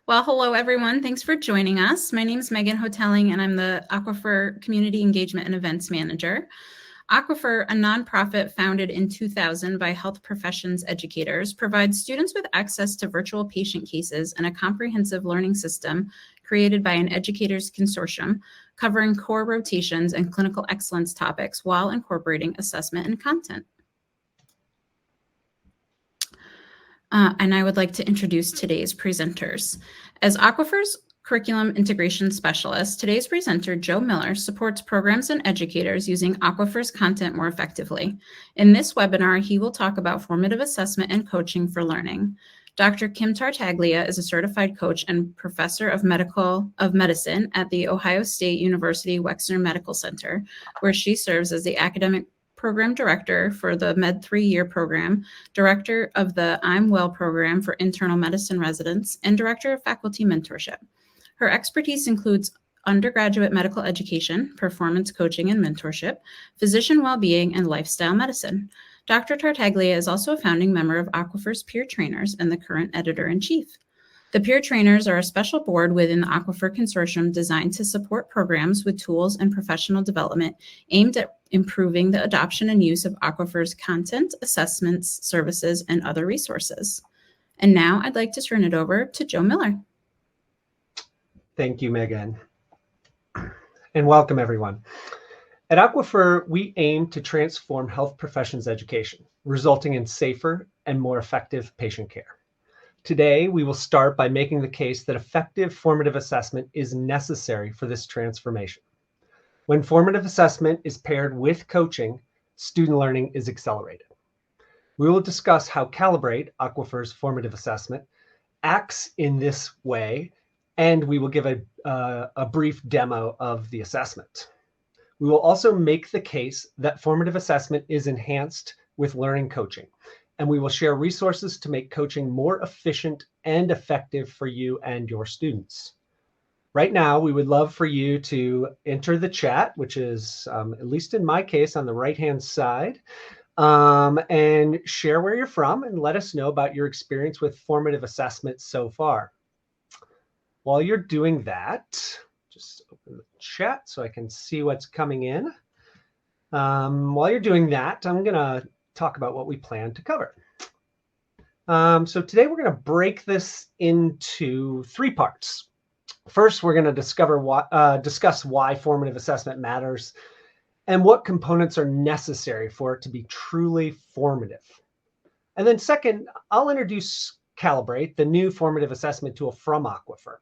Well, hello, everyone. Thanks for joining us. My name is Megan Hotelling, and I'm the Aquifer Community Engagement and Events Manager. Aquifer, a nonprofit founded in 2000 by health professions educators, provides students with access to virtual patient cases and a comprehensive learning system created by an educators consortium covering core rotations and clinical excellence topics while incorporating assessment and content. And I would like to introduce today's presenters. As Aquifer's curriculum integration specialist, today's presenter, Joe Miller, supports programs and educators using Aquifer's content more effectively. In this webinar, he will talk about formative assessment and coaching for learning. Dr. Kim Tartaglia is a certified coach and professor of medicine at the Ohio State University Wexner Medical Center, where she serves as the academic program director for the Med 3-year program, director of the I'm Well program for internal medicine residents, and director of faculty mentorship. Her expertise includes undergraduate medical education, performance coaching and mentorship, physician well-being, and lifestyle medicine. Dr. Tartaglia is also a founding member of Aquifer's peer trainers and the current editor-in-chief. The peer trainers are a special board within the Aquifer Consortium designed to support programs with tools and professional development aimed at improving the adoption and use of Aquifer's content, assessments, services, and other resources. And now I'd like to turn it over to Joe Miller. Thank you, Megan. And welcome, everyone. At Aquifer, we aim to transform health professions education, resulting in safer and more effective patient care. Today, we will start by making the case that effective formative assessment is necessary for this transformation. When formative assessment is paired with coaching, student learning is accelerated. We will discuss how Calibrate, Aquifer's formative assessment, acts in this way, and we will give a brief demo of the assessment. We will also make the case that formative assessment is enhanced with learning coaching, and we will share resources to make coaching more efficient and effective for you and your students. Right now, we would love for you to enter the chat, which is, at least in my case, on the right-hand side, and share where you're from and let us know about your experience with formative assessment so far. While you're doing that, just open the chat so I can see what's coming in. While you're doing that, I'm going to talk about what we plan to cover. So today we're going to break this into 3 parts. First, we're going to discuss why formative assessment matters and what components are necessary for it to be truly formative. And then second, I'll introduce Calibrate, the new formative assessment tool from Aquifer.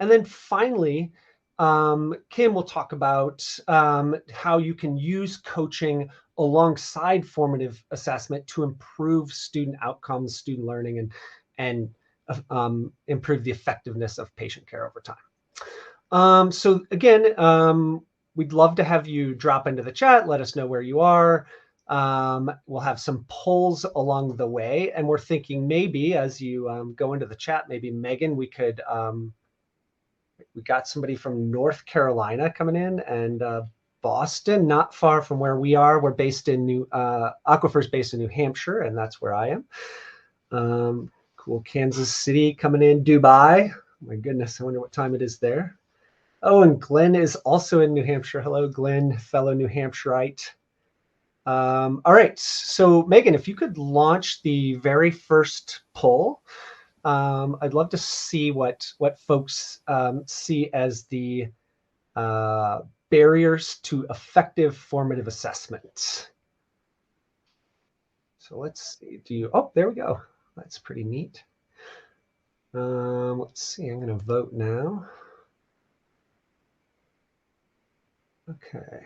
And then finally, Kim will talk about how you can use coaching alongside formative assessment to improve student outcomes, student learning, and improve the effectiveness of patient care over time. So again, we'd love to have you drop into the chat. Let us know where you are. We'll have some polls along the way. And we're thinking maybe as you go into the chat, maybe Megan, we could, we got somebody from North Carolina coming in and Boston, not far from where we are. We're based in Aquifer's based in New Hampshire, and that's where I am. Cool, Kansas City coming in, Dubai. My goodness, I wonder what time it is there. Oh, and Glenn is also in New Hampshire. Hello, Glenn, fellow New Hampshireite. All right, so Megan, if you could launch the very first poll. I'd love to see what folks see as the barriers to effective formative assessment. So let's see, oh, there we go. That's pretty neat. Let's see, I'm going to vote now. Okay.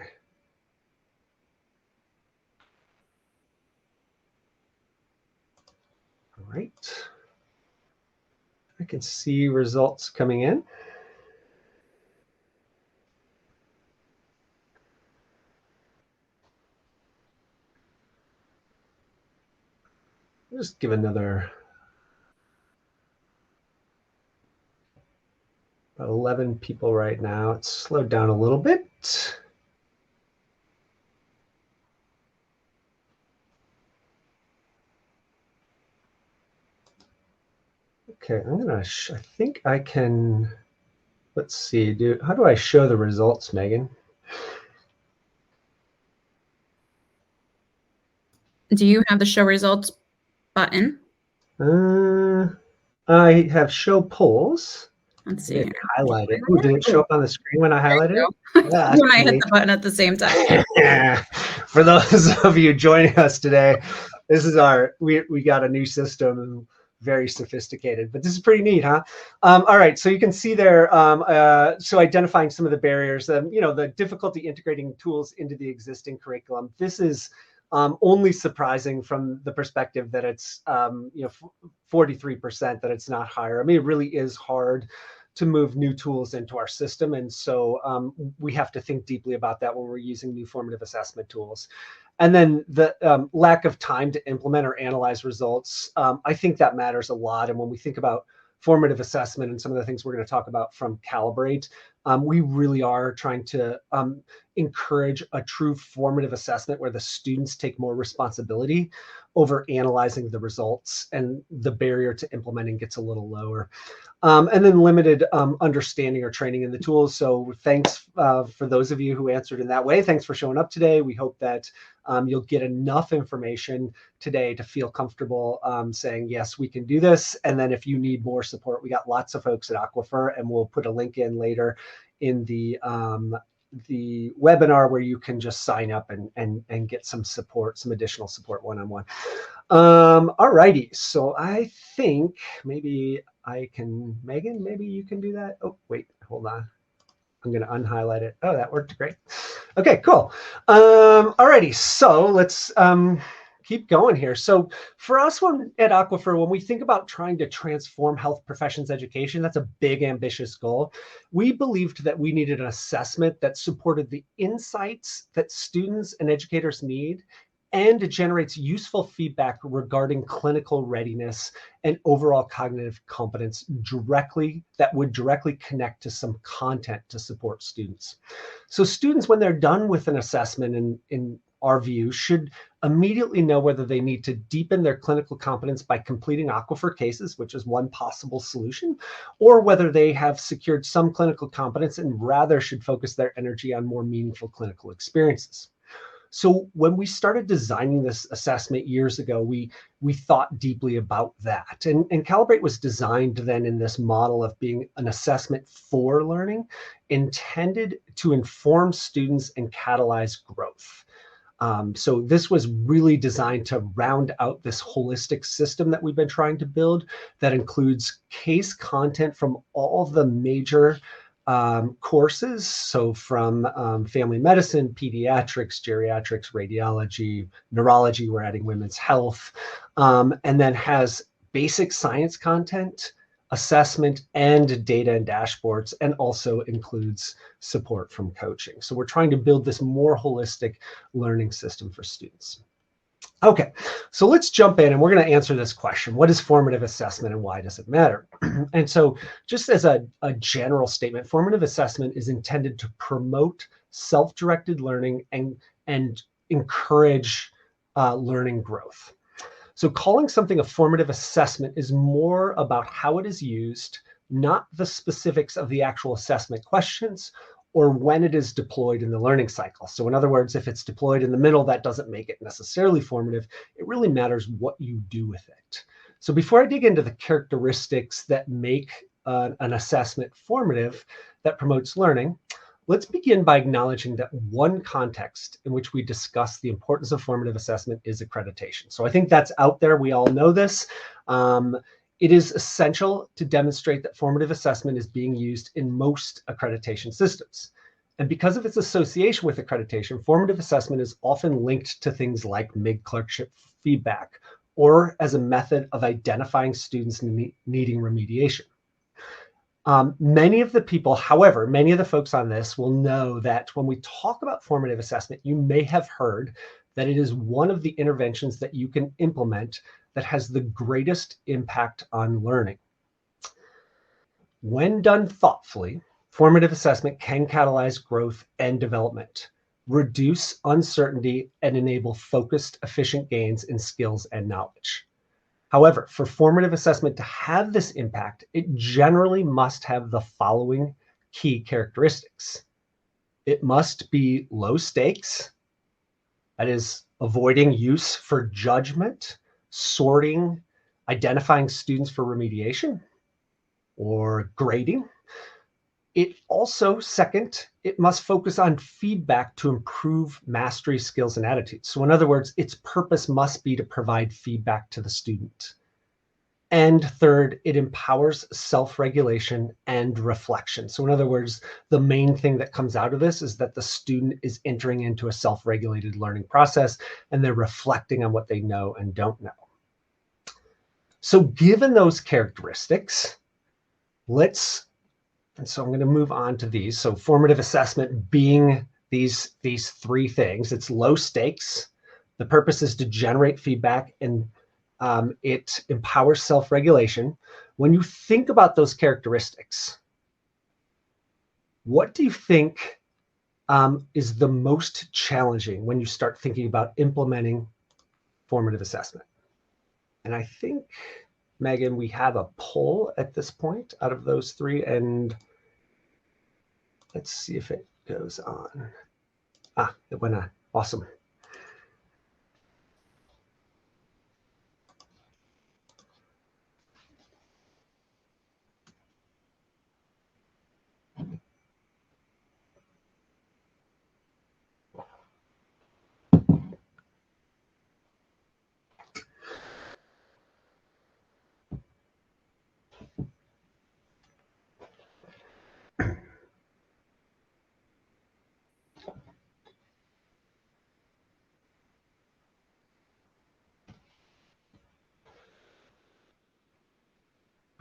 All right. I can see results coming in. Just give another about 11 people right now. It's slowed down a little bit. Okay, I think I can, let's see, how do I show the results, Megan? Do you have the show results button? I have show polls. Let's see Maybe I here. can highlight it. Ooh, did it show up on the screen when I highlighted it? Yeah, You and I hit neat. the button at the same time. For those of you joining us today, this is we got a new system, very sophisticated, but this is pretty neat, huh? All right, so you can see there, so identifying some of the barriers, the difficulty integrating tools into the existing curriculum. This is only surprising from the perspective that it's 43% that it's not higher. I mean, it really is hard to move new tools into our system. And so we have to think deeply about that when we're using new formative assessment tools. And then the lack of time to implement or analyze results, I think that matters a lot. And when we think about formative assessment and some of the things we're going to talk about from Calibrate, we really are trying to encourage a true formative assessment where the students take more responsibility over analyzing the results, and the barrier to implementing gets a little lower. And then limited understanding or training in the tools. So thanks for those of you who answered in that way. Thanks for showing up today. We hope that you'll get enough information today to feel comfortable saying, yes, we can do this. And then if you need more support, we got lots of folks at Aquifer, and we'll put a link in later in the webinar where you can just sign up and get some support, some additional support one-on-one. All righty. So I think maybe I can, Megan, maybe you can do that. Oh, wait, hold on. I'm going to unhighlight it. Oh, that worked great. Okay, cool. All righty. So let's keep going here. So for us at Aquifer, when we think about trying to transform health professions education, that's a big, ambitious goal. We believed that we needed an assessment that supported the insights that students and educators need, and it generates useful feedback regarding clinical readiness and overall cognitive competence that would directly connect to some content to support students. So students, when they're done with an assessment, in our view, should immediately know whether they need to deepen their clinical competence by completing Aquifer cases, which is one possible solution, or whether they have secured some clinical competence and rather should focus their energy on more meaningful clinical experiences. So when we started designing this assessment years ago, we thought deeply about that. And Calibrate was designed then in this model of being an assessment for learning, intended to inform students and catalyze growth. So this was really designed to round out this holistic system that we've been trying to build that includes case content from all the major courses. So from family medicine, pediatrics, geriatrics, radiology, neurology, we're adding women's health, and then has basic science content, assessment, and data and dashboards, and also includes support from coaching. So we're trying to build this more holistic learning system for students. Okay, so let's jump in and we're going to answer this question. What is formative assessment and why does it matter? And so just as a general statement, formative assessment is intended to promote self-directed learning and encourage learning growth. So calling something a formative assessment is more about how it is used, not the specifics of the actual assessment questions or when it is deployed in the learning cycle. So in other words, if it's deployed in the middle, that doesn't make it necessarily formative. It really matters what you do with it. So before I dig into the characteristics that make an assessment formative that promotes learning, let's begin by acknowledging that one context in which we discuss the importance of formative assessment is accreditation. So I think that's out there. We all know this. It is essential to demonstrate that formative assessment is being used in most accreditation systems. And because of its association with accreditation, formative assessment is often linked to things like mid-clerkship feedback or as a method of identifying students needing remediation. Many of the people, however, many of the folks on this will know that when we talk about formative assessment, you may have heard that it is one of the interventions that you can implement that has the greatest impact on learning. When done thoughtfully, formative assessment can catalyze growth and development, reduce uncertainty, and enable focused, efficient gains in skills and knowledge. However, for formative assessment to have this impact, it generally must have the following key characteristics. It must be low stakes, that is, avoiding use for judgment, sorting, identifying students for remediation, or grading. It also, second, it must focus on feedback to improve mastery skills and attitudes. So in other words, its purpose must be to provide feedback to the student. And third, it empowers self-regulation and reflection. So in other words, the main thing that comes out of this is that the student is entering into a self-regulated learning process and they're reflecting on what they know and don't know. So given those characteristics, and so I'm going to move on to these. So formative assessment being these three things. It's low stakes. The purpose is to generate feedback, and it empowers self-regulation. When you think about those characteristics, what do you think is the most challenging when you start thinking about implementing formative assessment? And I think, Megan, we have a poll at this point out of those three, and let's see if it goes on. It went on. Awesome.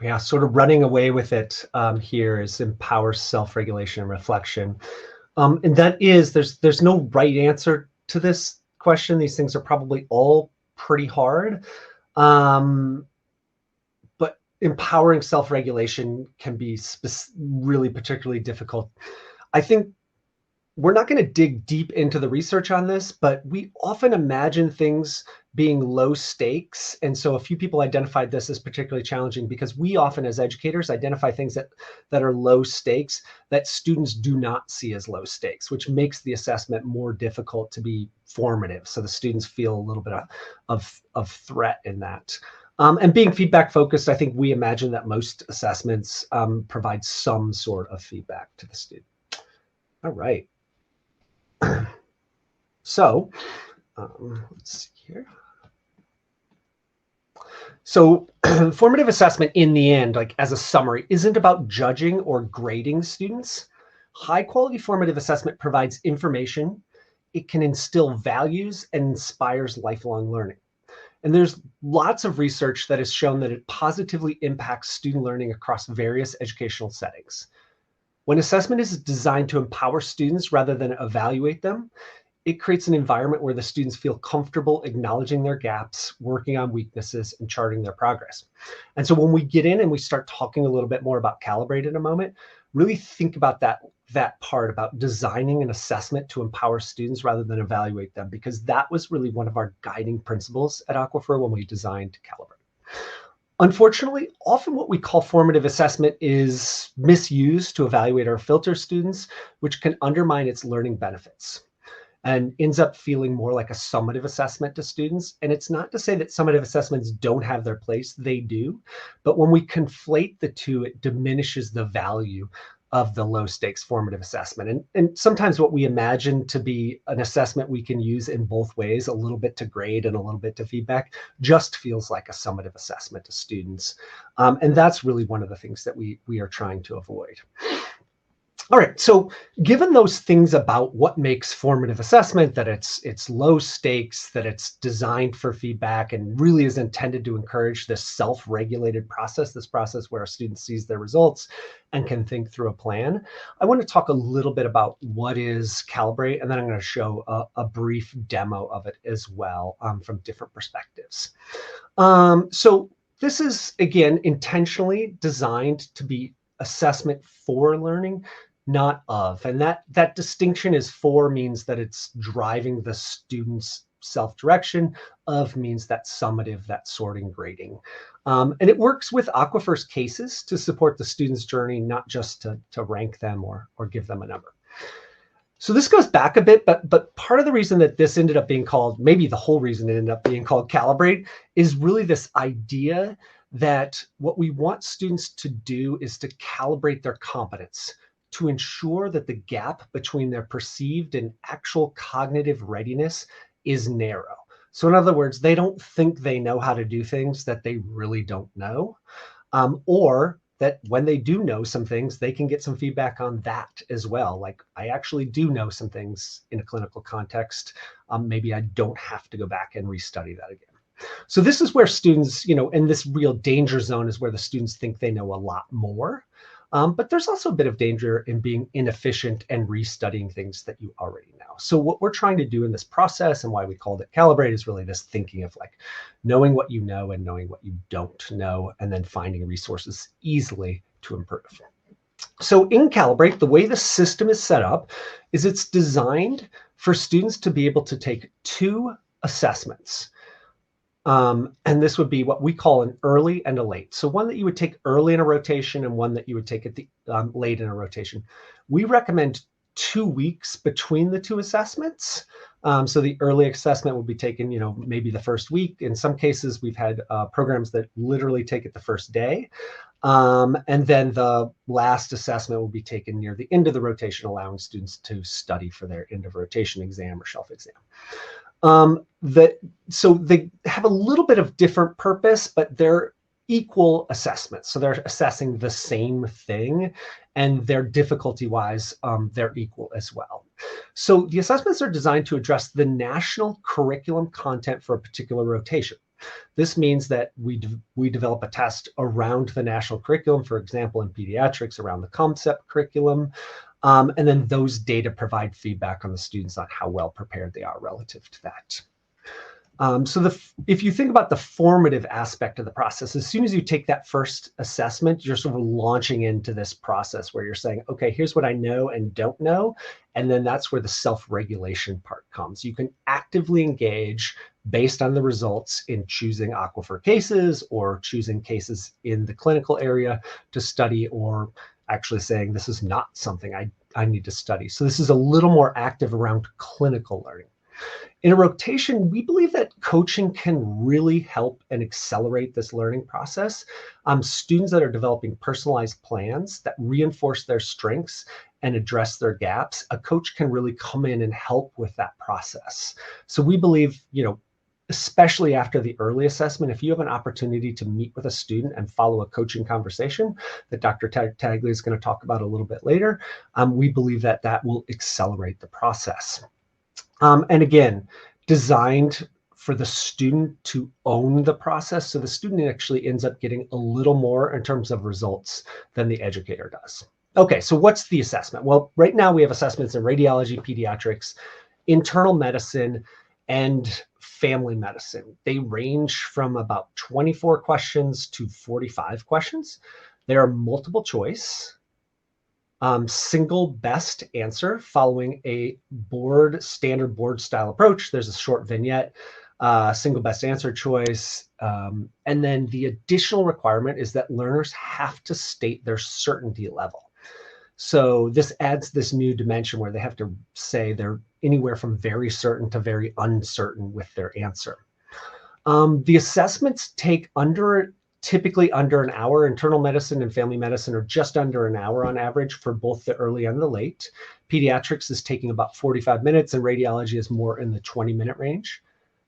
Yeah, sort of running away with it here is empowers self-regulation and reflection. And that is, there's no right answer to this question. These things are probably all pretty hard. But empowering self-regulation can be really particularly difficult. I think we're not going to dig deep into the research on this, but we often imagine things being low stakes. And so a few people identified this as particularly challenging because we often, as educators, identify things that are low stakes that students do not see as low stakes, which makes the assessment more difficult to be formative. So the students feel a little bit of threat in that. And being feedback focused, I think we imagine that most assessments provide some sort of feedback to the student. All right. So let's see here. So formative assessment in the end, like as a summary, isn't about judging or grading students. High quality formative assessment provides information. It can instill values and inspires lifelong learning. And there's lots of research that has shown that it positively impacts student learning across various educational settings. When assessment is designed to empower students rather than evaluate them, it creates an environment where the students feel comfortable acknowledging their gaps, working on weaknesses, and charting their progress. And so when we get in and we start talking a little bit more about Calibrate in a moment, really think about that part about designing an assessment to empower students rather than evaluate them, because that was really one of our guiding principles at Aquifer when we designed Calibrate. Unfortunately, often what we call formative assessment is misused to evaluate or filter students, which can undermine its learning benefits and ends up feeling more like a summative assessment to students. And it's not to say that summative assessments don't have their place, they do. But when we conflate the two, it diminishes the value of the low stakes formative assessment. And sometimes what we imagine to be an assessment we can use in both ways, a little bit to grade and a little bit to feedback, just feels like a summative assessment to students. And that's really one of the things that we are trying to avoid. All right, so given those things about what makes formative assessment, that it's low stakes, that it's designed for feedback and really is intended to encourage this self-regulated process, this process where a student sees their results and can think through a plan, I want to talk a little bit about what is Calibrate, and then I'm going to show a brief demo of it as well from different perspectives. So this is, again, intentionally designed to be assessment for learning, not of. And that distinction is for means that it's driving the student's self-direction. Of means that summative, that sorting, grading. And it works with Aquifer's cases to support the student's journey, not just to rank them or give them a number. So this goes back a bit, but part of the reason that this ended up being called, maybe the whole reason it ended up being called Calibrate, is really this idea that what we want students to do is to calibrate their competence to ensure that the gap between their perceived and actual cognitive readiness is narrow. So in other words, they don't think they know how to do things that they really don't know, or that when they do know some things, they can get some feedback on that as well. Like, I actually do know some things in a clinical context. Maybe I don't have to go back and restudy that again. So this is where students, in this real danger zone is where the students think they know a lot more. But there's also a bit of danger in being inefficient and restudying things that you already know. So what we're trying to do in this process, and why we called it Calibrate, is really this thinking of like knowing what you know and knowing what you don't know, and then finding resources easily to improve. So in Calibrate, the way the system is set up is it's designed for students to be able to take 2 assessments. And this would be what we call an early and a late. So one that you would take early in a rotation and one that you would take at the late in a rotation. We recommend 2 weeks between the 2 assessments. So the early assessment will be taken, maybe the first week. In some cases, we've had programs that literally take it the first day. And then the last assessment will be taken near the end of the rotation, allowing students to study for their end of rotation exam or shelf exam. So they have a little bit of different purpose, but they're equal assessments. So they're assessing the same thing, and their difficulty-wise, they're equal as well. So the assessments are designed to address the national curriculum content for a particular rotation. This means that we develop a test around the national curriculum, for example, in pediatrics, around the concept curriculum. And then those data provide feedback on the students on how well prepared they are relative to that. So if you think about the formative aspect of the process, as soon as you take that first assessment, you're sort of launching into this process where you're saying, okay, here's what I know and don't know. And then that's where the self-regulation part comes. You can actively engage based on the results in choosing Aquifer cases or choosing cases in the clinical area to study, or actually saying this is not something I need to study. So this is a little more active around clinical learning. In a rotation, we believe that coaching can really help and accelerate this learning process. Students that are developing personalized plans that reinforce their strengths and address their gaps, a coach can really come in and help with that process. So we believe, especially after the early assessment, if you have an opportunity to meet with a student and follow a coaching conversation that Dr. Tagley is going to talk about a little bit later, we believe that that will accelerate the process. And again, designed for the student to own the process. So the student actually ends up getting a little more in terms of results than the educator does. Okay, so what's the assessment? Well, right now we have assessments in radiology, pediatrics, internal medicine, and family medicine. They range from about 24 questions to 45 questions. They are multiple choice, single best answer following a standard board style approach. There's a short vignette, single best answer choice. And then the additional requirement is that learners have to state their certainty level. So this adds this new dimension where they have to say they're anywhere from very certain to very uncertain with their answer. The assessments take typically under an hour. Internal medicine and family medicine are just under an hour on average for both the early and the late. Pediatrics is taking about 45 minutes, and radiology is more in the 20-minute range.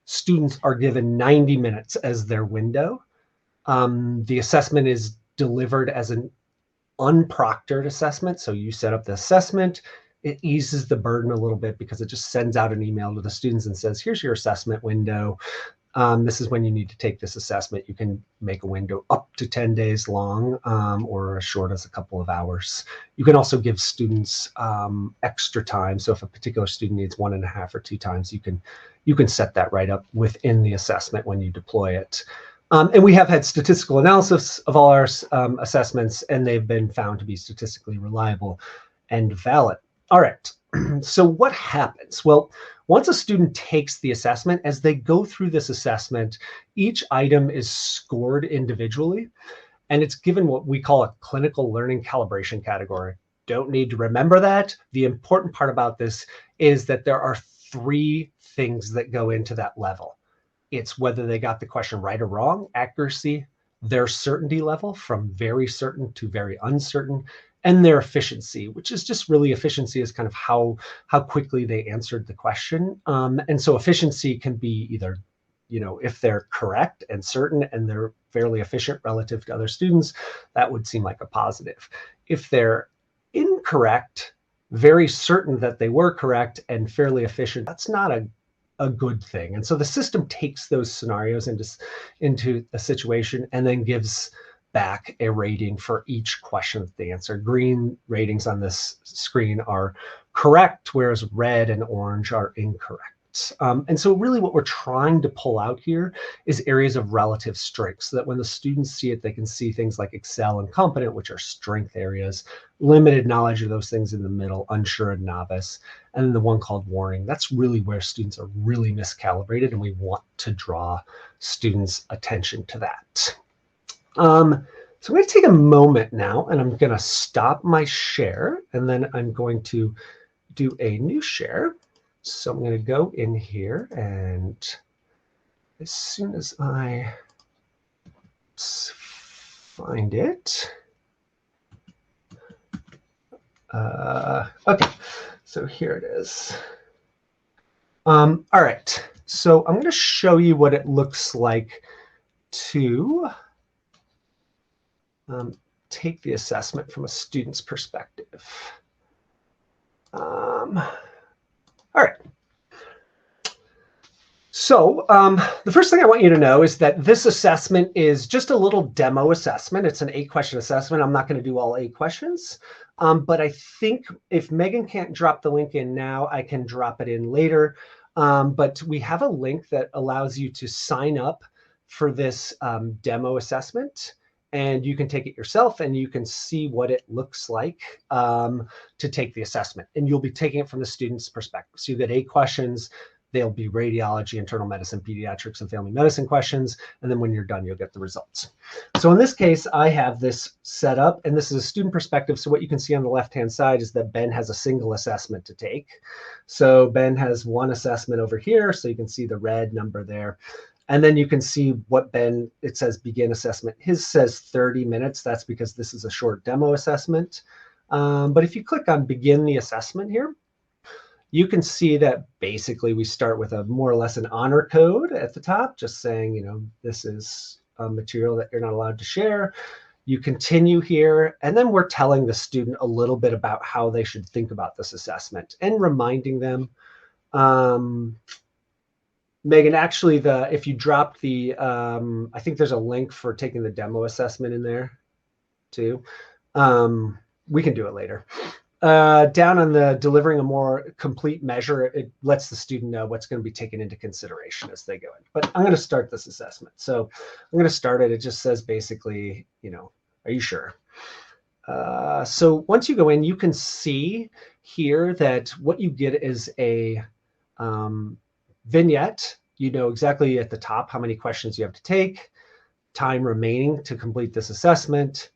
Students are given 90 minutes as their window. The assessment is delivered as an unproctored assessment. So you set up the assessment. It eases the burden a little bit because it just sends out an email to the students and says, here's your assessment window. This is when you need to take this assessment. You can make a window up to 10 days long, or as short as a couple of hours. You can also give students extra time. So if a particular student needs 1.5 or 2 times, you can set that right up within the assessment when you deploy it. And we have had statistical analysis of all our assessments, and they've been found to be statistically reliable and valid. All right, so what happens? Well, Once a student takes the assessment, as they go through this assessment, each item is scored individually, and it's given what we call a clinical learning calibration category. Don't need to remember that. The important part about this is that there are 3 things that go into that level. It's whether they got the question right or wrong, accuracy, their certainty level from very certain to very uncertain, and their efficiency, which is just really efficiency is kind of how quickly they answered the question. And so efficiency can be either, if they're correct and certain and they're fairly efficient relative to other students, that would seem like a positive. If they're incorrect, very certain that they were correct and fairly efficient, that's not a good thing. And so the system takes those scenarios into a situation and then gives back a rating for each question that they answer. Green ratings on this screen are correct, whereas red and orange are incorrect. And so really what we're trying to pull out here is areas of relative strength, so that when the students see it, they can see things like excel and competent, which are strength areas, limited knowledge of those things in the middle, unsure and novice, and then the one called warning. That's really where students are really miscalibrated, and we want to draw students' attention to that. So I'm going to take a moment now, and I'm going to stop my share, and then I'm going to do a new share. So I'm going to go in here, and as soon as I find it, okay, so here it is. All right, so I'm going to show you what it looks like to take the assessment from a student's perspective. All right. So the first thing I want you to know is that this assessment is just a little demo assessment. It's an 8-question assessment. I'm not going to do all 8 questions. But I think if Megan can't drop the link in now, I can drop it in later. But we have a link that allows you to sign up for this demo assessment. And you can take it yourself, and you can see what it looks like to take the assessment. And you'll be taking it from the student's perspective. So you get 8 questions. They'll be radiology, internal medicine, pediatrics, and family medicine questions. And then when you're done, you'll get the results. So in this case, I have this set up, and this is a student perspective. So what you can see on the left-hand side is that Ben has a single assessment to take. So Ben has one assessment over here. So you can see the red number there. And then you can see what Ben, it says begin assessment. His says 30 minutes. That's because this is a short demo assessment. But if you click on begin the assessment here, you can see that basically we start with a more or less an honor code at the top, just saying, this is a material that you're not allowed to share. You continue here, and then we're telling the student a little bit about how they should think about this assessment and reminding them. Megan, actually, if you drop the, I think there's a link for taking the demo assessment in there too. We can do it later. Down on the delivering a more complete measure, it lets the student know what's going to be taken into consideration as they go in. But I'm going to start this assessment. So I'm going to start it. It just says basically, are you sure? So once you go in, you can see here that what you get is a vignette. You know exactly at the top how many questions you have to take, time remaining to complete this assessment,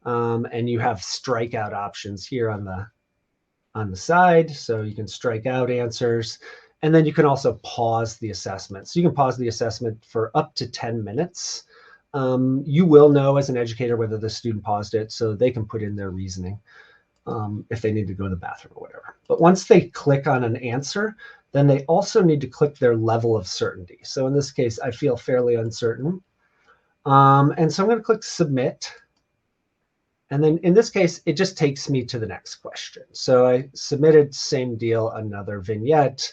and you have strikeout options here on the side, so you can strike out answers, and then you can also pause the assessment. So you can pause the assessment for up to 10 minutes. You will know as an educator whether the student paused it, so they can put in their reasoning if they need to go to the bathroom or whatever. But once they click on an answer, then they also need to click their level of certainty. So in this case, I feel fairly uncertain. And so I'm going to click submit. And then in this case, it just takes me to the next question. So I submitted, same deal, another vignette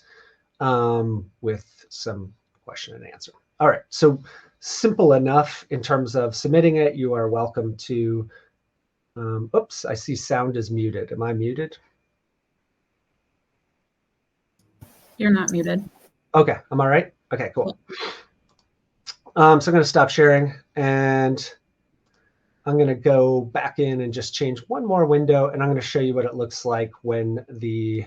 with some question and answer. All right, so simple enough in terms of submitting it. You are welcome to, oops, I see sound is muted. Am I muted? You're not muted. Okay, am I right? Okay, cool. So I'm going to stop sharing, and I'm going to go back in and just change one more window, and I'm going to show you what it looks like when the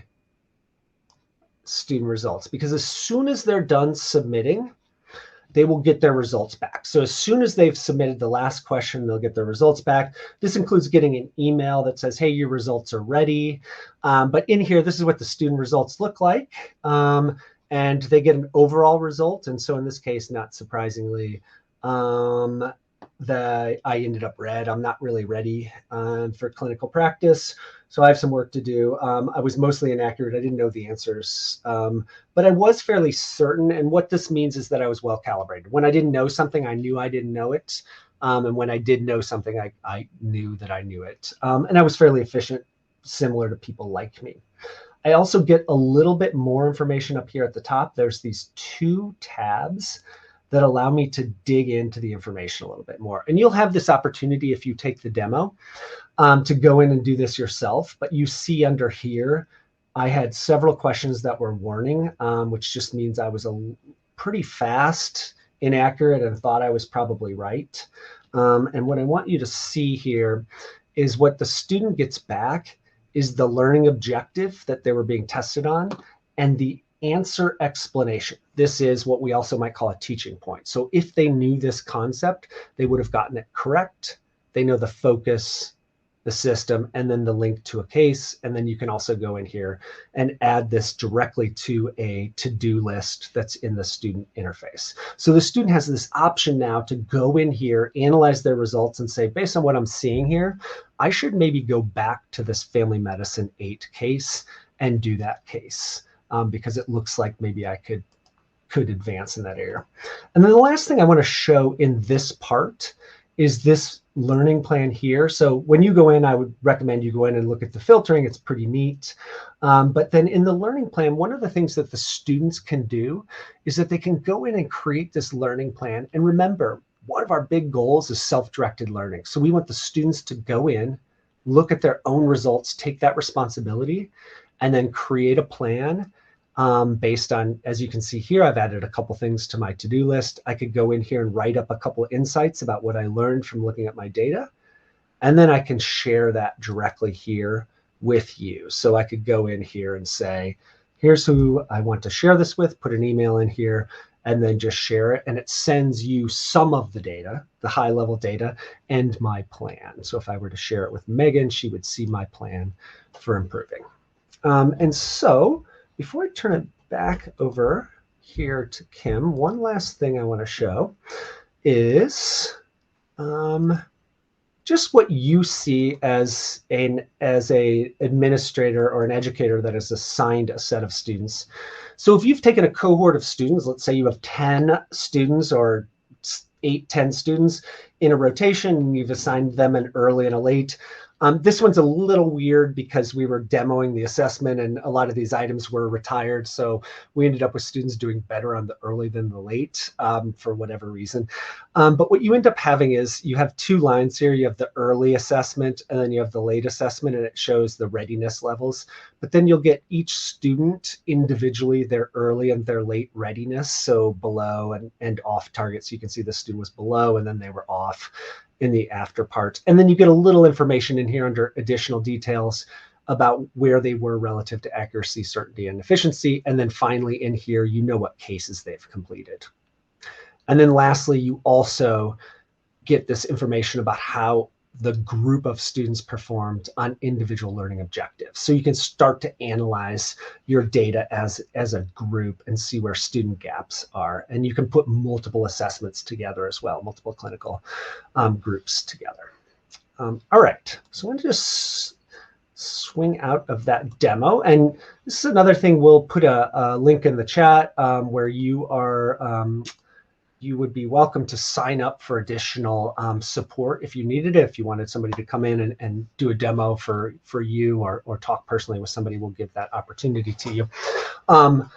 student results, because as soon as they're done submitting, they will get their results back. So as soon as they've submitted the last question, they'll get their results back. This includes getting an email that says, hey, your results are ready. But in here, this is what the student results look like. And they get an overall result. And so in this case, not surprisingly, I ended up red. I'm not really ready for clinical practice. So I have some work to do. I was mostly inaccurate. I didn't know the answers, but I was fairly certain. And what this means is that I was well calibrated. When I didn't know something, I knew I didn't know it. And when I did know something, I knew that I knew it. And I was fairly efficient, similar to people like me. I also get a little bit more information up here at the top. There's these 2 tabs that allow me to dig into the information a little bit more. And you'll have this opportunity if you take the demo to go in and do this yourself. But you see under here, I had several questions that were warning, which just means I was pretty fast, inaccurate, and thought I was probably right. And what I want you to see here is what the student gets back is the learning objective that they were being tested on and the answer explanation. This is what we also might call a teaching point. So if they knew this concept, they would have gotten it correct. They know the focus, the system, and then the link to a case. And then you can also go in here and add this directly to a to-do list that's in the student interface. So the student has this option now to go in here, analyze their results, and say, based on what I'm seeing here, I should maybe go back to this Family Medicine 8 case and do that case. Because it looks like maybe I could advance in that area. And then the last thing I want to show in this part is this learning plan here. So when you go in, I would recommend you go in and look at the filtering. It's pretty neat. But then in the learning plan, one of the things that the students can do is that they can go in and create this learning plan. And remember, one of our big goals is self-directed learning. So we want the students to go in, look at their own results, take that responsibility, and then create a plan based on, as you can see here, I've added a couple things to my to-do list. I could go in here and write up a couple of insights about what I learned from looking at my data. And then I can share that directly here with you. So I could go in here and say, here's who I want to share this with, put an email in here, and then just share it. And it sends you some of the data, the high level data, and my plan. So if I were to share it with Megan, she would see my plan for improving. And so before I turn it back over here to Kim, one last thing I want to show is just what you see as a administrator or an educator that is assigned a set of students. So if you've taken a cohort of students, let's say you have 10 students or 10 students in a rotation, and you've assigned them an early and a late. This one's a little weird because we were demoing the assessment and a lot of these items were retired. So we ended up with students doing better on the early than the late for whatever reason. But what you end up having is you have 2 lines here. You have the early assessment and then you have the late assessment, and it shows the readiness levels. But then you'll get each student individually, their early and their late readiness. So below and off target. So you can see the student was below and then they were off in the after part. And then you get a little information in here under additional details about where they were relative to accuracy, certainty, and efficiency. And then finally in here, you know what cases they've completed. And then lastly, you also get this information about how the group of students performed on individual learning objectives. So you can start to analyze your data as a group and see where student gaps are. And you can put multiple assessments together as well, multiple clinical groups together. All right, so I'm going to just swing out of that demo. And this is another thing, we'll put a link in the chat where you would be welcome to sign up for additional support if you needed it. If you wanted somebody to come in and do a demo for you or talk personally with somebody, we'll give that opportunity to you. All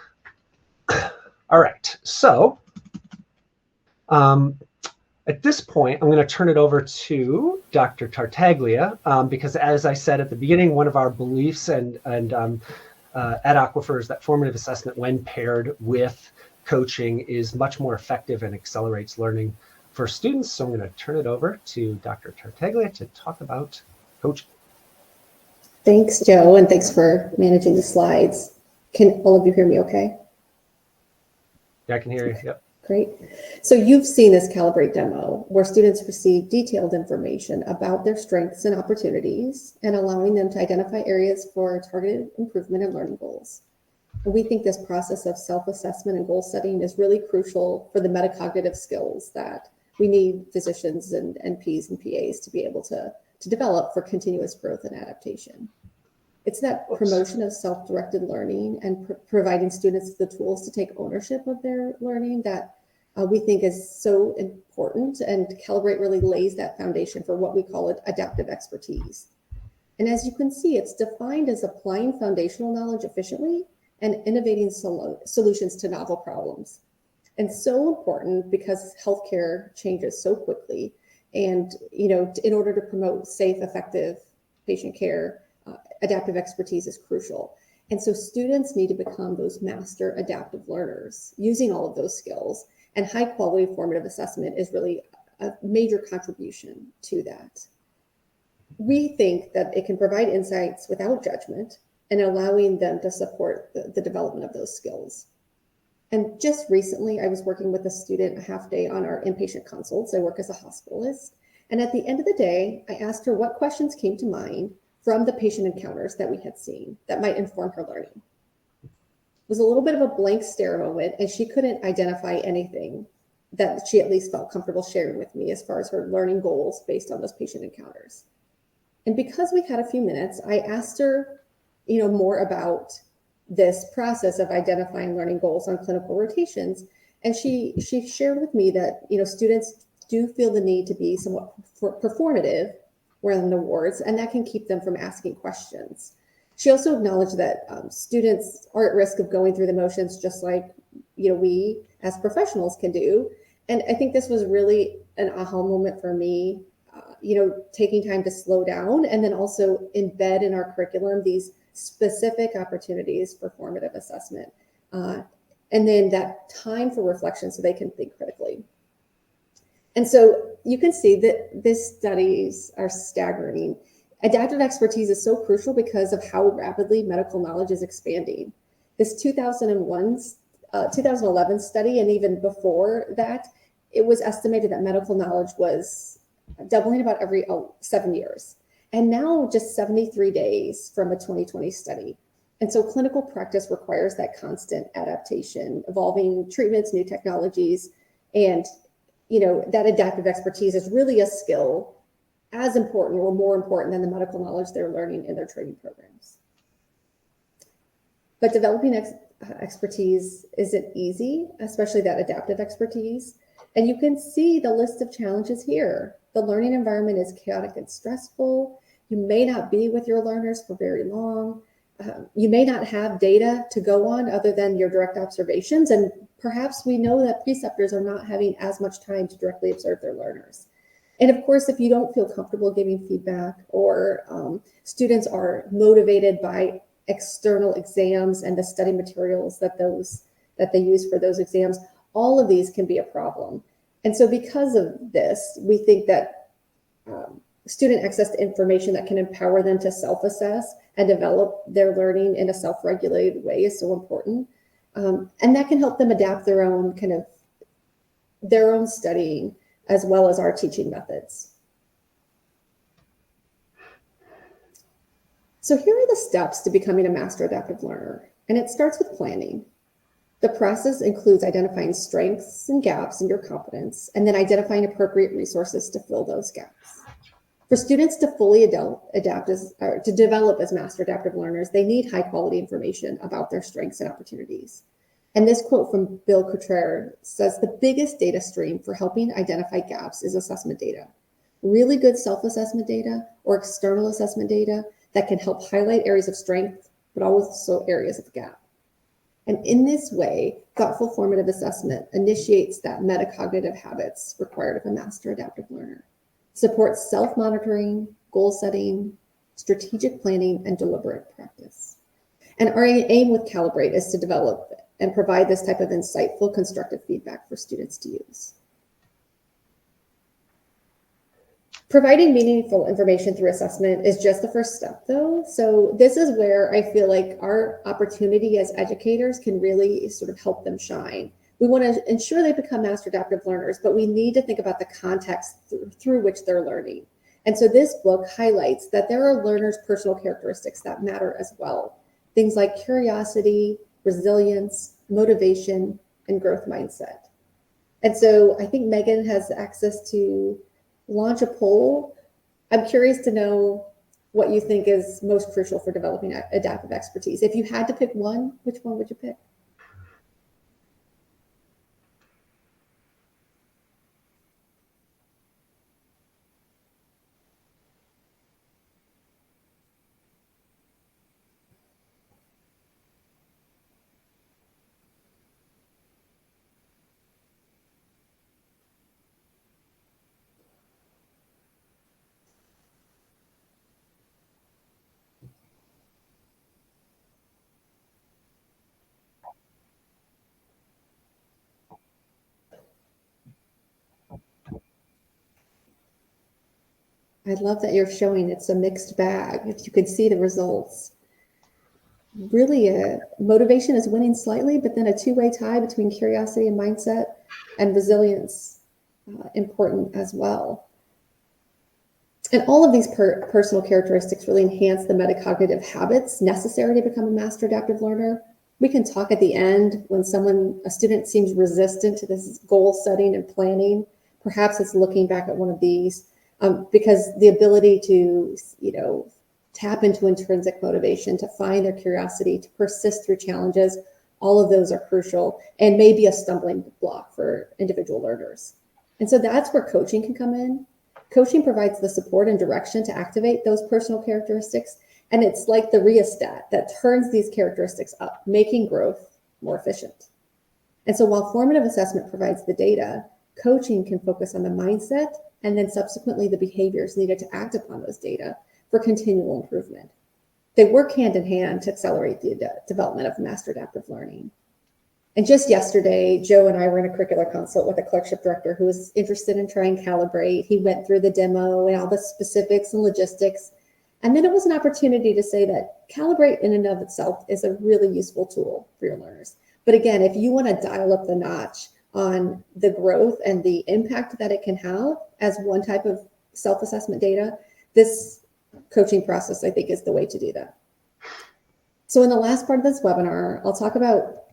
right, so at this point, I'm going to turn it over to Dr. Tartaglia because, as I said at the beginning, one of our beliefs and at Aquifer is that formative assessment, when paired with coaching, is much more effective and accelerates learning for students. So I'm going to turn it over to Dr. Tartaglia to talk about coaching. Thanks, Joe, and thanks for managing the slides. Can all of you hear me okay? Yeah, I can hear you. Yep. Great. So you've seen this Calibrate demo where students receive detailed information about their strengths and opportunities and allowing them to identify areas for targeted improvement and learning goals. And we think this process of self-assessment and goal setting is really crucial for the metacognitive skills that we need physicians and NPs and PAs to be able to develop for continuous growth and adaptation. It's that promotion of self-directed learning and providing students the tools to take ownership of their learning that we think is so important. And Calibrate really lays that foundation for what we call adaptive expertise. And as you can see, it's defined as applying foundational knowledge efficiently and innovating solutions to novel problems. And so important because healthcare changes so quickly. And, you know, in order to promote safe, effective patient care, adaptive expertise is crucial. And so students need to become those master adaptive learners using all of those skills. And high quality formative assessment is really a major contribution to that. We think that it can provide insights without judgment and allowing them to support the development of those skills. And just recently, I was working with a student a half day on our inpatient consults. I work as a hospitalist. And at the end of the day, I asked her what questions came to mind from the patient encounters that we had seen that might inform her learning. It was a little bit of a blank stare moment, and she couldn't identify anything that she at least felt comfortable sharing with me as far as her learning goals based on those patient encounters. And because we had a few minutes, I asked her, you know, more about this process of identifying learning goals on clinical rotations. And she shared with me that, you know, students do feel the need to be somewhat performative rather than awards, and that can keep them from asking questions. She also acknowledged that students are at risk of going through the motions just like, you know, we as professionals can do. And I think this was really an aha moment for me, you know, taking time to slow down and then also embed in our curriculum these specific opportunities for formative assessment. And then that time for reflection so they can think critically. And so you can see that these studies are staggering. Adaptive expertise is so crucial because of how rapidly medical knowledge is expanding. This 2011 study, and even before that, it was estimated that medical knowledge was doubling about every 7 years. And now just 73 days from a 2020 study. And so clinical practice requires that constant adaptation, evolving treatments, new technologies, and you know, that adaptive expertise is really a skill as important or more important than the medical knowledge they're learning in their training programs. But developing expertise isn't easy, especially that adaptive expertise. And you can see the list of challenges here. The learning environment is chaotic and stressful. You may not be with your learners for very long. You may not have data to go on other than your direct observations. And perhaps we know that preceptors are not having as much time to directly observe their learners. And of course, if you don't feel comfortable giving feedback or students are motivated by external exams and the study materials that they use for those exams, all of these can be a problem. And so because of this, we think that student access to information that can empower them to self-assess and develop their learning in a self-regulated way is so important. And that can help them adapt their own studying as well as our teaching methods. So here are the steps to becoming a master adaptive learner. And it starts with planning. The process includes identifying strengths and gaps in your competence, and then identifying appropriate resources to fill those gaps. For students to fully to develop as master adaptive learners, they need high quality information about their strengths and opportunities. And this quote from Bill Cottrell says, the biggest data stream for helping identify gaps is assessment data. Really good self-assessment data or external assessment data that can help highlight areas of strength, but also areas of gap. And in this way, thoughtful formative assessment initiates that metacognitive habits required of a master adaptive learner, supports self-monitoring, goal setting, strategic planning, and deliberate practice. And our aim with Calibrate is to develop and provide this type of insightful, constructive feedback for students to use. Providing meaningful information through assessment is just the first step, though. So this is where I feel like our opportunity as educators can really sort of help them shine. We want to ensure they become master adaptive learners, but we need to think about the context through which they're learning. And so this book highlights that there are learners' personal characteristics that matter as well. Things like curiosity, resilience, motivation, and growth mindset. And so I think Megan has access to launch a poll. I'm curious to know what you think is most crucial for developing adaptive expertise. If you had to pick one, which one would you pick? I love that you're showing it's a mixed bag. If you could see the results, really motivation is winning slightly, but then a two-way tie between curiosity and mindset and resilience important as well. And all of these personal characteristics really enhance the metacognitive habits necessary to become a master adaptive learner. We can talk at the end when a student seems resistant to this goal setting and planning. Perhaps it's looking back at one of these. Because the ability to, tap into intrinsic motivation, to find their curiosity, to persist through challenges, all of those are crucial and may be a stumbling block for individual learners. And so that's where coaching can come in. Coaching provides the support and direction to activate those personal characteristics. And it's like the rheostat that turns these characteristics up, making growth more efficient. And so while formative assessment provides the data, coaching can focus on the mindset and then subsequently the behaviors needed to act upon those data for continual improvement. They work hand in hand to accelerate the development of master adaptive learning. And just yesterday, Joe and I were in a curricular consult with a clerkship director who was interested in trying Calibrate. He went through the demo and all the specifics and logistics. And then it was an opportunity to say that Calibrate in and of itself is a really useful tool for your learners. But again, if you want to dial up the notch on the growth and the impact that it can have as one type of self-assessment data, this coaching process, I think, is the way to do that. So in the last part of this webinar, I'll talk about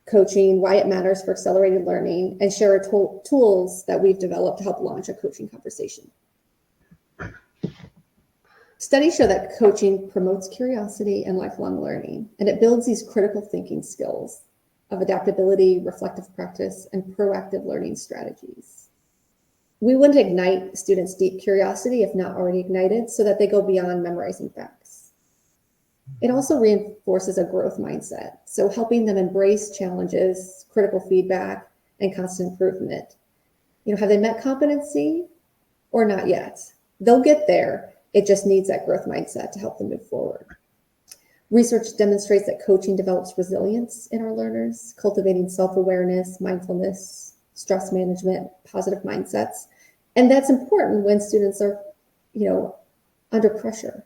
coaching, why it matters for accelerated learning, and share tools that we've developed to help launch a coaching conversation. Studies show that coaching promotes curiosity and lifelong learning, and it builds these critical thinking skills of adaptability, reflective practice, and proactive learning strategies. We want to ignite students' deep curiosity, if not already ignited, so that they go beyond memorizing facts. It also reinforces a growth mindset, so helping them embrace challenges, critical feedback, and constant improvement. Have they met competency or not yet? They'll get there. It just needs that growth mindset to help them move forward. Research demonstrates that coaching develops resilience in our learners, cultivating self-awareness, mindfulness, stress management, positive mindsets. And that's important when students are, under pressure.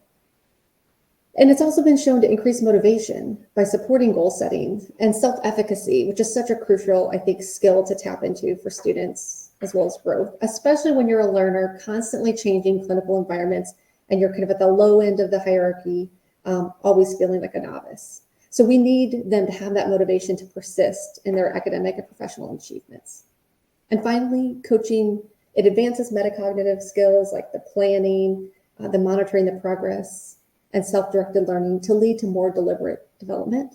And it's also been shown to increase motivation by supporting goal setting and self-efficacy, which is such a crucial, I think, skill to tap into for students as well as growth, especially when you're a learner constantly changing clinical environments and you're kind of at the low end of the hierarchy, always feeling like a novice. So we need them to have that motivation to persist in their academic and professional achievements. And finally, coaching, it advances metacognitive skills like the planning, the monitoring the progress, and self-directed learning to lead to more deliberate development.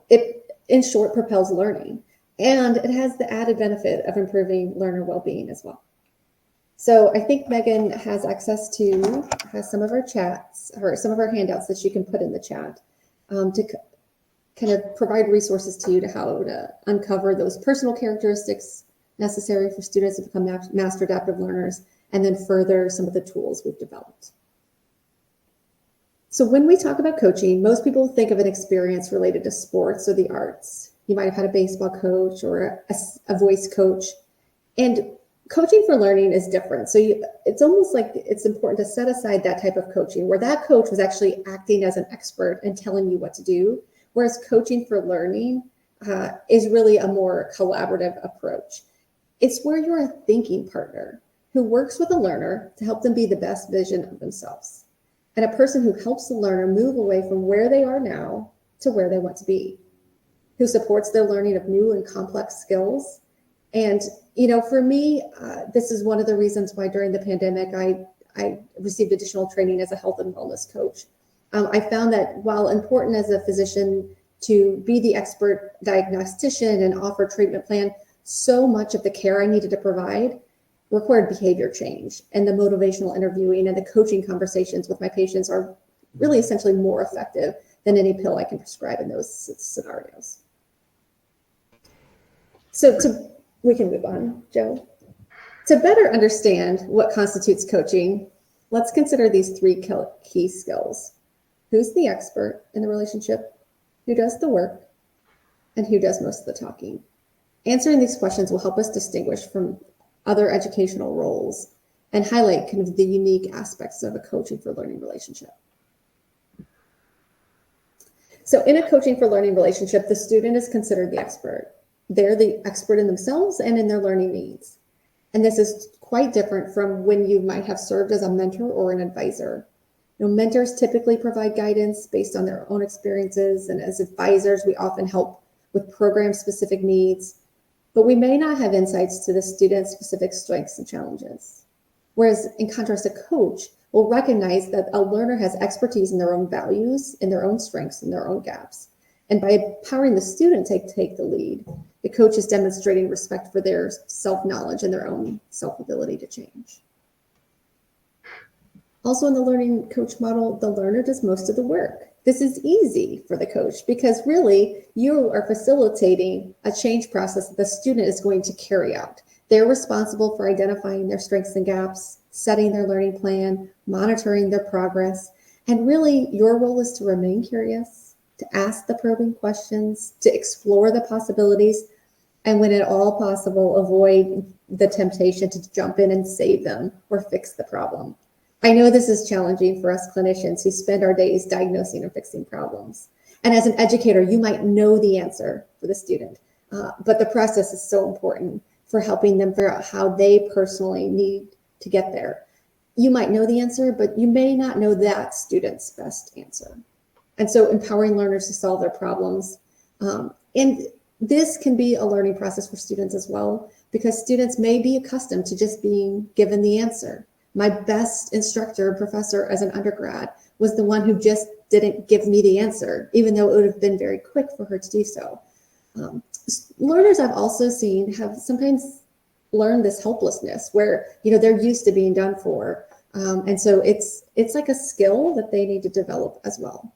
It, in short, propels learning, and it has the added benefit of improving learner well-being as well. So I think Megan has access to some of our chats or some of our handouts that she can put in the chat to kind of provide resources to you to how to uncover those personal characteristics necessary for students to become master adaptive learners, and then further some of the tools we've developed. So when we talk about coaching, most people think of an experience related to sports or the arts. You might have had a baseball coach or a voice coach. And Coaching for learning is different. So it's almost like it's important to set aside that type of coaching where that coach was actually acting as an expert and telling you what to do, whereas coaching for learning is really a more collaborative approach. It's where you're a thinking partner who works with a learner to help them be the best vision of themselves, and a person who helps the learner move away from where they are now to where they want to be, who supports their learning of new and complex skills. And, for me, this is one of the reasons why during the pandemic, I received additional training as a health and wellness coach. I found that while important as a physician to be the expert diagnostician and offer treatment plan, so much of the care I needed to provide required behavior change, and the motivational interviewing and the coaching conversations with my patients are really essentially more effective than any pill I can prescribe in those scenarios. So we can move on, Joe. To better understand what constitutes coaching, let's consider these three key skills. Who's the expert in the relationship? Who does the work? And who does most of the talking? Answering these questions will help us distinguish from other educational roles and highlight kind of the unique aspects of a coaching for learning relationship. So in a coaching for learning relationship, the student is considered the expert. They're the expert in themselves and in their learning needs. And this is quite different from when you might have served as a mentor or an advisor. Mentors typically provide guidance based on their own experiences, and as advisors, we often help with program-specific needs, but we may not have insights to the student's specific strengths and challenges. Whereas in contrast, a coach will recognize that a learner has expertise in their own values, in their own strengths, and their own gaps. And by empowering the student to take the lead, the coach is demonstrating respect for their self-knowledge and their own self-ability to change. Also in the learning coach model, the learner does most of the work. This is easy for the coach because really you are facilitating a change process that the student is going to carry out. They're responsible for identifying their strengths and gaps, setting their learning plan, monitoring their progress, and really your role is to remain curious, to ask the probing questions, to explore the possibilities, and when at all possible, avoid the temptation to jump in and save them or fix the problem. I know this is challenging for us clinicians who spend our days diagnosing and fixing problems. And as an educator, you might know the answer for the student, but the process is so important for helping them figure out how they personally need to get there. You might know the answer, but you may not know that student's best answer. And so empowering learners to solve their problems. And this can be a learning process for students as well, because students may be accustomed to just being given the answer. My best instructor and professor as an undergrad was the one who just didn't give me the answer, even though it would have been very quick for her to do so. Learners I've also seen have sometimes learned this helplessness where, they're used to being done for. And so it's like a skill that they need to develop as well.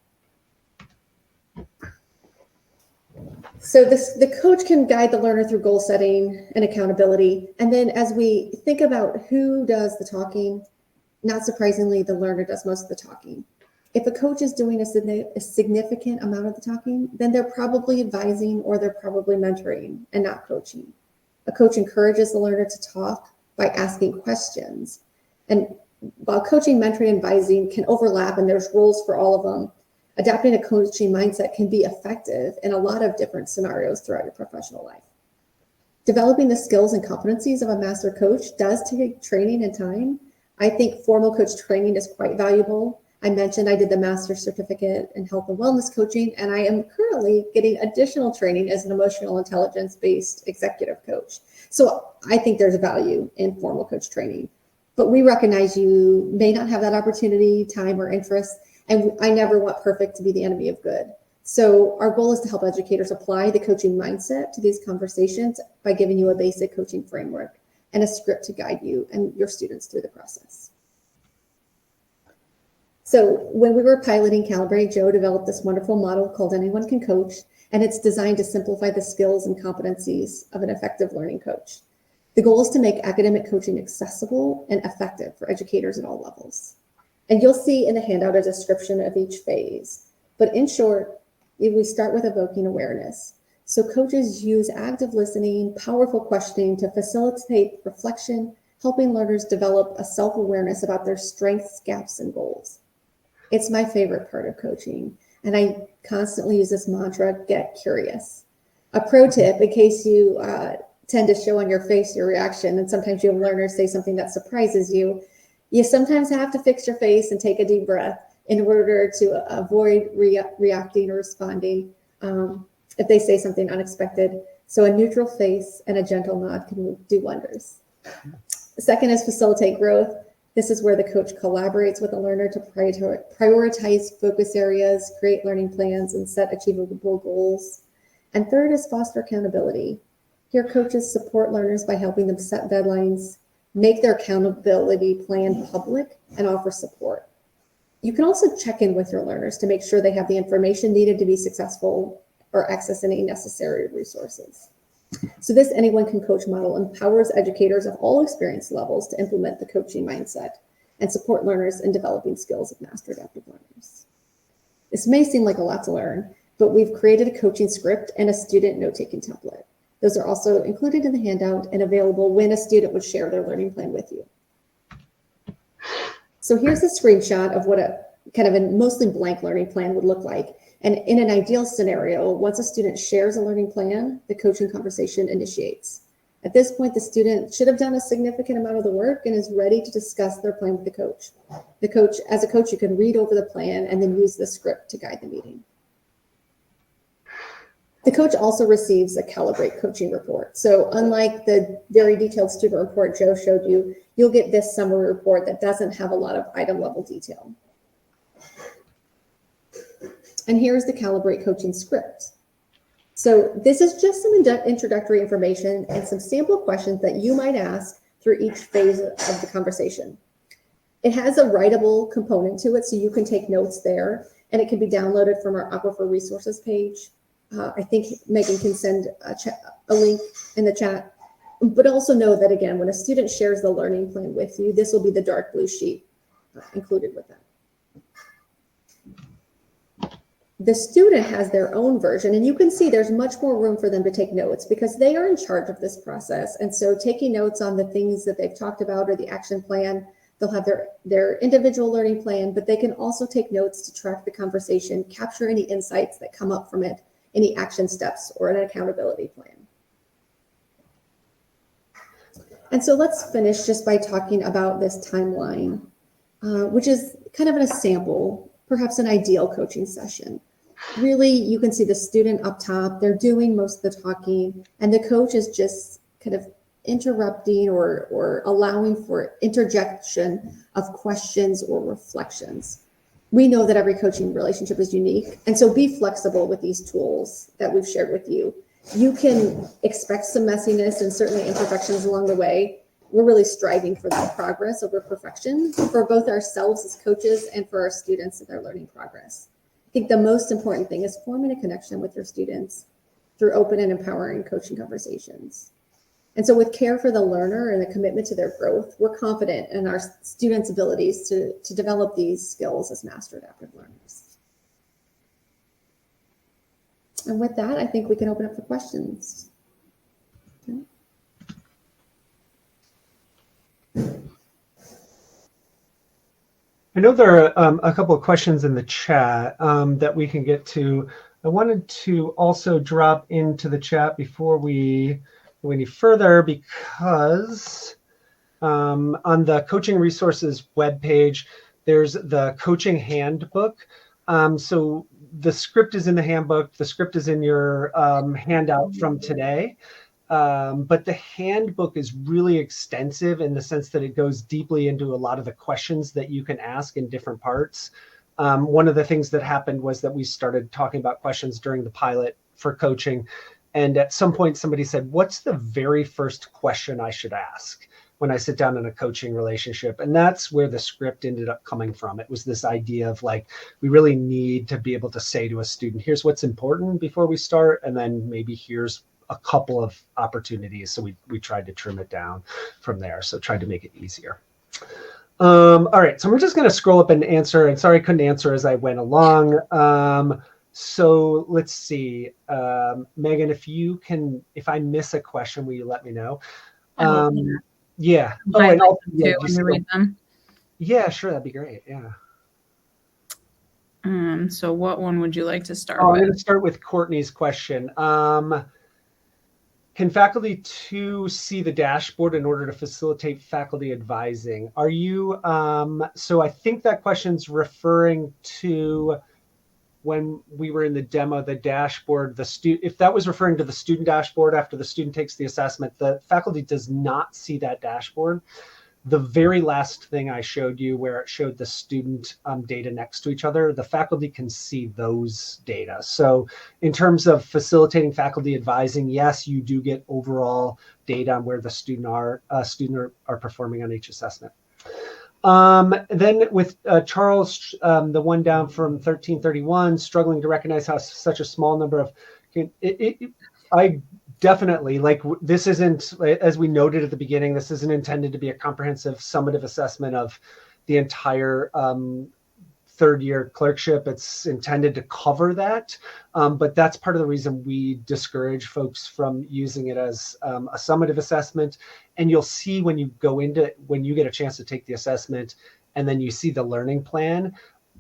So the coach can guide the learner through goal setting and accountability. And then as we think about who does the talking, not surprisingly, the learner does most of the talking. If a coach is doing a significant amount of the talking, then they're probably advising or they're probably mentoring and not coaching. A coach encourages the learner to talk by asking questions. And while coaching, mentoring, and advising can overlap and there's roles for all of them, adapting a coaching mindset can be effective in a lot of different scenarios throughout your professional life. Developing the skills and competencies of a master coach does take training and time. I think formal coach training is quite valuable. I mentioned I did the master's certificate in health and wellness coaching, and I am currently getting additional training as an emotional intelligence-based executive coach. So I think there's value in formal coach training, but we recognize you may not have that opportunity, time, or interest. And I never want perfect to be the enemy of good. So our goal is to help educators apply the coaching mindset to these conversations by giving you a basic coaching framework and a script to guide you and your students through the process. So when we were piloting Calibrate, Joe developed this wonderful model called Anyone Can Coach, and it's designed to simplify the skills and competencies of an effective learning coach. The goal is to make academic coaching accessible and effective for educators at all levels. And you'll see in the handout a description of each phase. But in short, we start with evoking awareness. So coaches use active listening, powerful questioning to facilitate reflection, helping learners develop a self-awareness about their strengths, gaps, and goals. It's my favorite part of coaching, and I constantly use this mantra, get curious. A pro tip, in case you tend to show on your face your reaction, and sometimes you have learners say something that surprises you, you sometimes have to fix your face and take a deep breath in order to avoid reacting or responding if they say something unexpected. So a neutral face and a gentle nod can do wonders. The second is facilitate growth. This is where the coach collaborates with the learner to prioritize focus areas, create learning plans, and set achievable goals. And third is foster accountability. Here, coaches support learners by helping them set deadlines, make their accountability plan public, and offer support. You can also check in with your learners to make sure they have the information needed to be successful or access any necessary resources. So this anyone can coach model empowers educators of all experience levels to implement the coaching mindset and support learners in developing skills of master adaptive learners. This may seem like a lot to learn, but we've created a coaching script and a student note-taking template. Those are also included in the handout and available when a student would share their learning plan with you. So here's a screenshot of what a kind of a mostly blank learning plan would look like. And in an ideal scenario, once a student shares a learning plan, the coaching conversation initiates. At this point, the student should have done a significant amount of the work and is ready to discuss their plan with the coach. As a coach, you can read over the plan and then use the script to guide the meeting. The coach also receives a Calibrate coaching report. So unlike the very detailed student report Joe showed you, you'll get this summary report that doesn't have a lot of item level detail. And here's the Calibrate coaching script. So this is just some introductory information and some sample questions that you might ask through each phase of the conversation. It has a writable component to it, so you can take notes there, and it can be downloaded from our Aquifer resources page. I think Megan can send a link in the chat, but also know that, again, when a student shares the learning plan with you, this will be the dark blue sheet included with that. The student has their own version, and you can see there's much more room for them to take notes because they are in charge of this process. And so taking notes on the things that they've talked about or the action plan, they'll have their individual learning plan, but they can also take notes to track the conversation, capture any insights that come up from it, any action steps, or an accountability plan. And so let's finish just by talking about this timeline, which is kind of a sample, perhaps an ideal coaching session. Really, you can see the student up top, they're doing most of the talking, and the coach is just kind of interrupting or allowing for interjection of questions or reflections. We know that every coaching relationship is unique, and so be flexible with these tools that we've shared with you. You can expect some messiness and certainly imperfections along the way. We're really striving for that progress over perfection for both ourselves as coaches and for our students in their learning progress. I think the most important thing is forming a connection with your students through open and empowering coaching conversations. And so with care for the learner and a commitment to their growth, we're confident in our students' abilities to develop these skills as master adaptive learners. And with that, I think we can open up for questions. Okay. I know there are a couple of questions in the chat that we can get to. I wanted to also drop into the chat before we go any further because on the Coaching Resources webpage, there's the coaching handbook. So the script is in the handbook. The script is in your handout from today. But the handbook is really extensive in the sense that it goes deeply into a lot of the questions that you can ask in different parts. One of the things that happened was that we started talking about questions during the pilot for coaching. And at some point, somebody said, what's the very first question I should ask when I sit down in a coaching relationship? And that's where the script ended up coming from. It was this idea of like, we really need to be able to say to a student, here's what's important before we start. And then maybe here's a couple of opportunities. So we tried to trim it down from there. So tried to make it easier. All right, so we're just going to scroll up and answer. And sorry, I couldn't answer as I went along. So let's see, Megan, if I miss a question, will you let me know? I will do that. Yeah. I'll Oh, and highlight also, them yeah, too when you read them. yeah, sure, that'd be great. Yeah. So what one would you like to start I'm with? going to start with Courtney's question. Can faculty too see the dashboard in order to facilitate faculty advising? Are you, so I think that question's referring to when we were in the demo, the dashboard, if that was referring to the student dashboard after the student takes the assessment, the faculty does not see that dashboard. The very last thing I showed you where it showed the student data next to each other, the faculty can see those data. So in terms of facilitating faculty advising, yes, you do get overall data on where the student are performing on each assessment. Then with Charles, the one down from 1331, struggling to recognize how such a small number of, I definitely, like, this isn't, as we noted at the beginning, this isn't intended to be a comprehensive summative assessment of the entire third year clerkship. It's intended to cover that, but that's part of the reason we discourage folks from using it as a summative assessment. And you'll see when you go into, when you get a chance to take the assessment and then you see the learning plan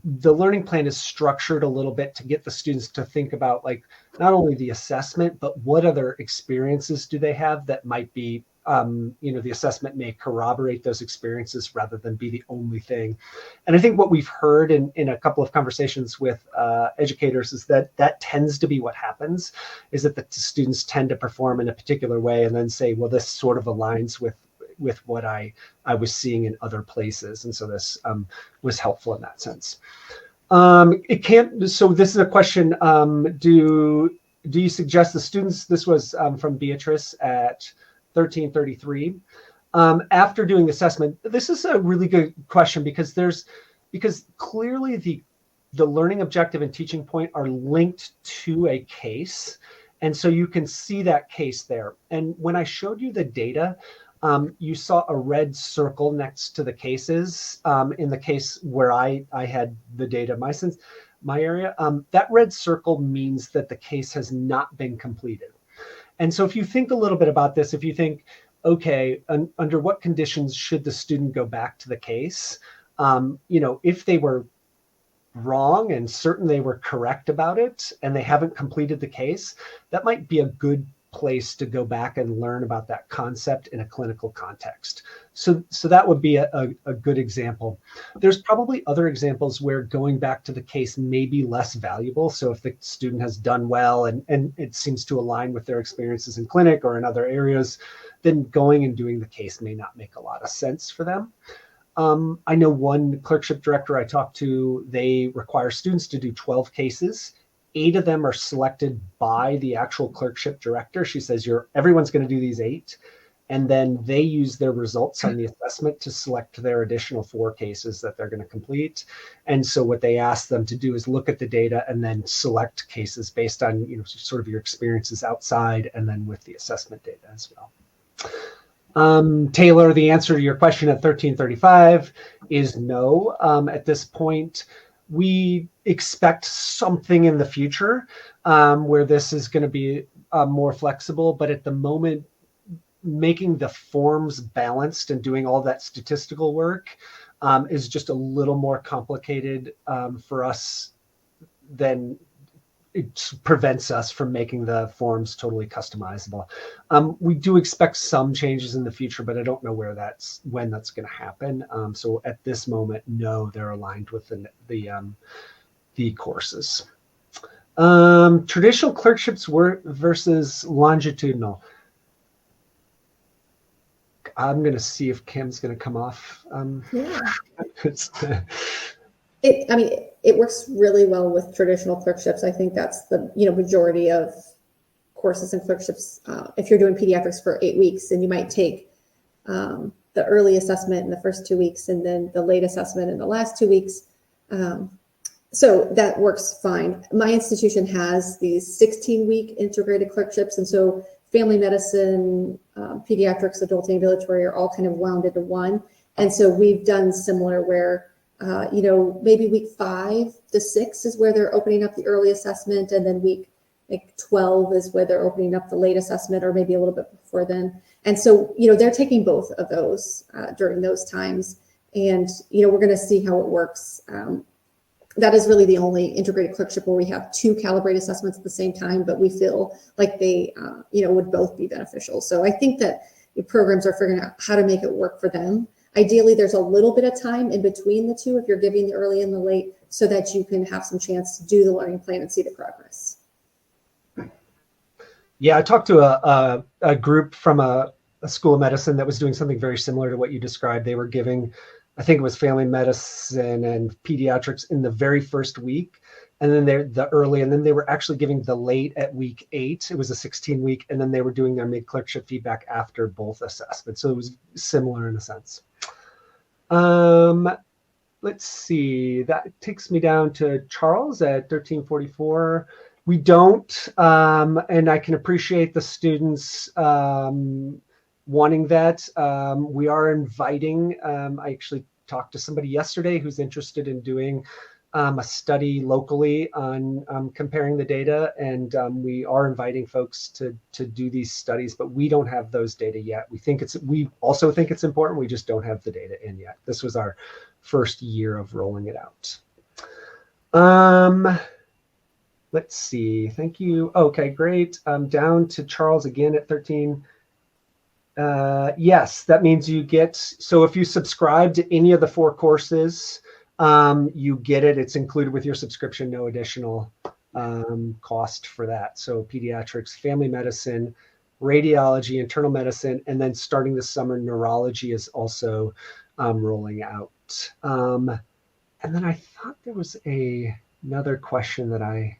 is structured a little bit to get the students to think about, like, not only the assessment, but what other experiences do they have that might be, the assessment may corroborate those experiences rather than be the only thing. And I think what we've heard in a couple of conversations with educators is that tends to be what happens, is that the students tend to perform in a particular way and then say, well, this sort of aligns with what I was seeing in other places. And so this was helpful in that sense. It can't, so this is a question, do you suggest the students, this was from Beatrice at 1333, after doing the assessment, this is a really good question because clearly the learning objective and teaching point are linked to a case. And so you can see that case there. And when I showed you the data, you saw a red circle next to the cases. In the case where I had the data, my area, that red circle means that the case has not been completed. And so if you think a little bit about this, if you think, okay, under what conditions should the student go back to the case? If they were wrong and certain they were correct about it and they haven't completed the case, that might be a good place to go back and learn about that concept in a clinical context. So that would be a good example. There's probably other examples where going back to the case may be less valuable. So if the student has done well and it seems to align with their experiences in clinic or in other areas, then going and doing the case may not make a lot of sense for them. I know one clerkship director I talked to, they require students to do 12 cases. 8 of them are selected by the actual clerkship director. She says, everyone's going to do these 8. And then they use their results on the assessment to select their additional 4 cases that they're going to complete. And so what they ask them to do is look at the data and then select cases based on, sort of your experiences outside and then with the assessment data as well. Taylor, the answer to your question at 1335 is no. At this point, we expect something in the future where this is going to be more flexible, but at the moment, making the forms balanced and doing all that statistical work is just a little more complicated for us than it prevents us from making the forms totally customizable. We do expect some changes in the future, but I don't know when that's going to happen. So at this moment, no, they're aligned with the courses. Traditional clerkships versus longitudinal. I'm going to see if Kim's going to come off. It works really well with traditional clerkships. I think that's the majority of courses and clerkships. If you're doing pediatrics for 8 weeks, and you might take the early assessment in the first 2 weeks, and then the late assessment in the last 2 weeks. So that works fine. My institution has these 16-week integrated clerkships, and so family medicine, pediatrics, adult ambulatory are all kind of wound into one. And so we've done similar where Maybe week 5 to 6 is where they're opening up the early assessment, and then week like 12 is where they're opening up the late assessment, or maybe a little bit before then. And so, they're taking both of those during those times. And, we're going to see how it works. That is really the only integrated clerkship where we have 2 Calibrate assessments at the same time, but we feel like they, would both be beneficial. So I think that the programs are figuring out how to make it work for them. Ideally, there's a little bit of time in between the 2 if you're giving the early and the late, so that you can have some chance to do the learning plan and see the progress. Yeah, I talked to a group from a school of medicine that was doing something very similar to what you described. They were giving, I think it was family medicine and pediatrics in the very first week, and then the early, and then they were actually giving the late at week 8. It was a 16-week, and then they were doing their mid-clerkship feedback after both assessments. So it was similar in a sense. Let's see, that takes me down to Charles at 1344. We don't, and I can appreciate the students wanting that. We are inviting, I actually talked to somebody yesterday who's interested in doing a study locally on comparing the data, and we are inviting folks to do these studies, but we don't have those data yet. We also think it's important. We just don't have the data in yet. This was our first year of rolling it out. Let's see. Thank you. Okay, great. Down to Charles again at 13. Yes, that means you get, so if you subscribe to any of the 4 courses, you get it. It's included with your subscription, no additional cost for that. So pediatrics, family medicine, radiology, internal medicine, and then starting this summer, neurology is also rolling out. And then I thought there was another question that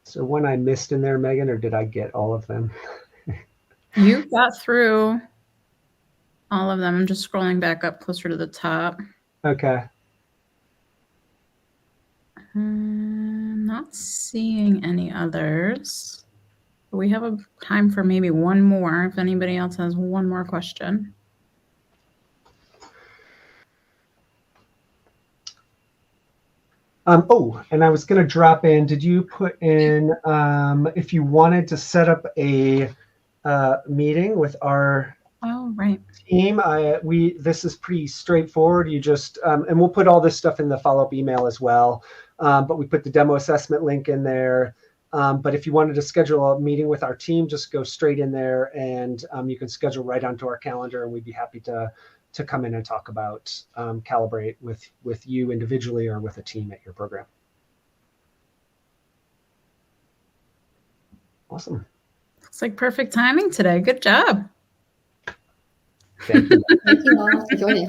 so one I missed in there, Megan, or did I get all of them? You got through all of them. I'm just scrolling back up closer to the top. Okay. Not seeing any others. We have a time for maybe one more if anybody else has one more question. And I was going to drop in, did you put in, if you wanted to set up a meeting with our team, this is pretty straightforward. You just, and we'll put all this stuff in the follow-up email as well, but we put the demo assessment link in there. But if you wanted to schedule a meeting with our team, just go straight in there, and you can schedule right onto our calendar, and we'd be happy to come in and talk about Calibrate with you individually or with a team at your program. Awesome. Looks like perfect timing today. Good job. Thank you. Thank you all for joining.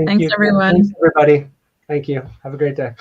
Thanks, everyone. Thanks, everybody. Thank you. Have a great day.